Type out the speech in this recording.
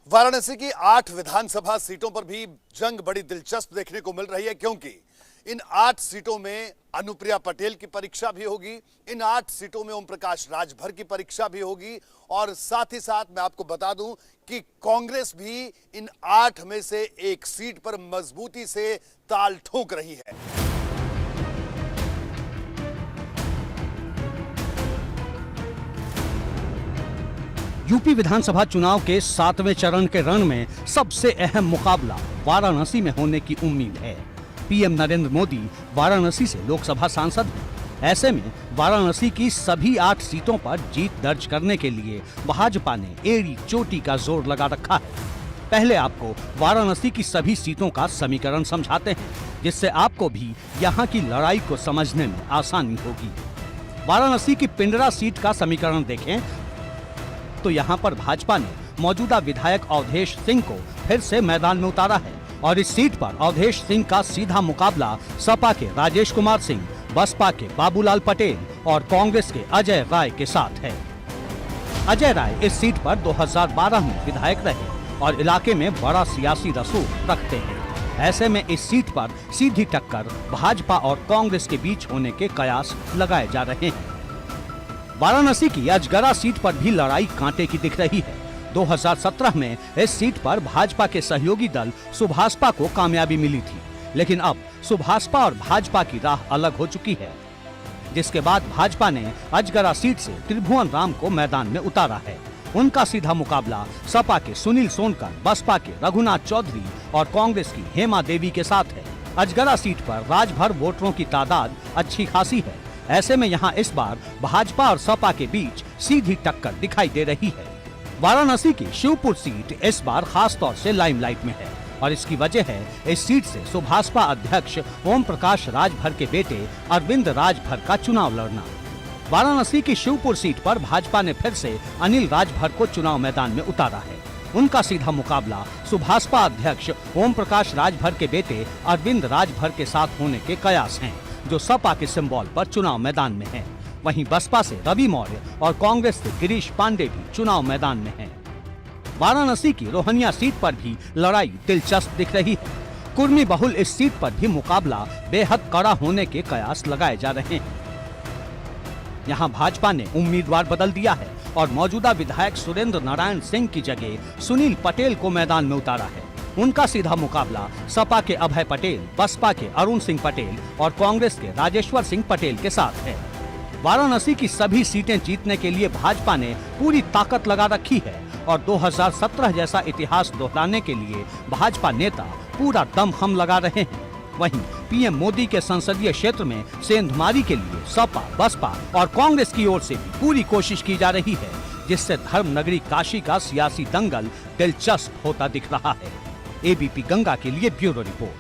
वाराणसी की 8 विधानसभा सीटों पर भी जंग बड़ी दिलचस्प देखने को मिल रही है, क्योंकि इन 8 सीटों में अनुप्रिया पटेल की परीक्षा भी होगी। इन 8 सीटों में ओम प्रकाश राजभर की परीक्षा भी होगी और साथ ही साथ मैं आपको बता दूं कि कांग्रेस भी इन 8 में से एक सीट पर मजबूती से ताल ठोक रही है। यूपी विधानसभा चुनाव के 7वें चरण के रण में सबसे अहम मुकाबला वाराणसी में होने की उम्मीद है। पीएम नरेंद्र मोदी वाराणसी से लोकसभा सांसद हैं। ऐसे में वाराणसी की सभी 8 सीटों पर जीत दर्ज करने के लिए भाजपा ने एड़ी चोटी का जोर लगा रखा है। पहले आपको वाराणसी की सभी सीटों का समीकरण समझाते हैं, जिससे आपको भी यहाँ की लड़ाई को समझने में आसानी होगी। वाराणसी की पिंडरा सीट का समीकरण देखें तो यहाँ पर भाजपा ने मौजूदा विधायक अवधेश सिंह को फिर से मैदान में उतारा है और इस सीट पर अवधेश सिंह का सीधा मुकाबला सपा के राजेश कुमार सिंह, बसपा के बाबूलाल पटेल और कांग्रेस के अजय राय के साथ है। अजय राय इस सीट पर 2012 में विधायक रहे और इलाके में बड़ा सियासी रसूख रखते हैं। ऐसे में इस सीट पर सीधी टक्कर भाजपा और कांग्रेस के बीच होने के कयास लगाए जा रहे हैं। वाराणसी की अजगरा सीट पर भी लड़ाई कांटे की दिख रही है। 2017 में इस सीट पर भाजपा के सहयोगी दल सुभाषपा को कामयाबी मिली थी, लेकिन अब सुभाषपा और भाजपा की राह अलग हो चुकी है, जिसके बाद भाजपा ने अजगरा सीट से त्रिभुवन राम को मैदान में उतारा है। उनका सीधा मुकाबला सपा के सुनील सोनकर, बसपा के रघुनाथ चौधरी और कांग्रेस की हेमा देवी के साथ है। अजगरा सीट पर राजभर वोटरों की तादाद अच्छी खासी है। ऐसे में यहाँ इस बार भाजपा और सपा के बीच सीधी टक्कर दिखाई दे रही है। वाराणसी की शिवपुर सीट इस बार खास तौर से लाइमलाइट में है और इसकी वजह है इस सीट से सुभाषपा अध्यक्ष ओम प्रकाश राजभर के बेटे अरविंद राजभर का चुनाव लड़ना। वाराणसी की शिवपुर सीट पर भाजपा ने फिर से अनिल राजभर को चुनाव मैदान में उतारा है। उनका सीधा मुकाबला सुभाषपा अध्यक्ष ओम प्रकाश राजभर के बेटे अरविंद राजभर के साथ होने के कयास हैं, जो सपा के सिंबल पर चुनाव मैदान में है। वहीं बसपा से रवि मौर्य और कांग्रेस से गिरीश पांडे भी चुनाव मैदान में हैं। वाराणसी की रोहनिया सीट पर भी लड़ाई दिलचस्प दिख रही है। कुर्मी बहुल इस सीट पर भी मुकाबला बेहद कड़ा होने के कयास लगाए जा रहे हैं। यहाँ भाजपा ने उम्मीदवार बदल दिया है और मौजूदा विधायक सुरेंद्र नारायण सिंह की जगह सुनील पटेल को मैदान में उतारा है। उनका सीधा मुकाबला सपा के अभय पटेल, बसपा के अरुण सिंह पटेल और कांग्रेस के राजेश्वर सिंह पटेल के साथ है। वाराणसी की सभी सीटें जीतने के लिए भाजपा ने पूरी ताकत लगा रखी है और 2017 जैसा इतिहास दोहराने के लिए भाजपा नेता पूरा दमखम लगा रहे हैं। वहीं पीएम मोदी के संसदीय क्षेत्र में सेंधमारी के लिए सपा, बसपा और कांग्रेस की ओर से भी पूरी कोशिश की जा रही है, जिससे धर्म नगरी काशी का सियासी दंगल दिलचस्प होता दिख रहा है। एबीपी गंगा के लिए ब्यूरो रिपोर्ट।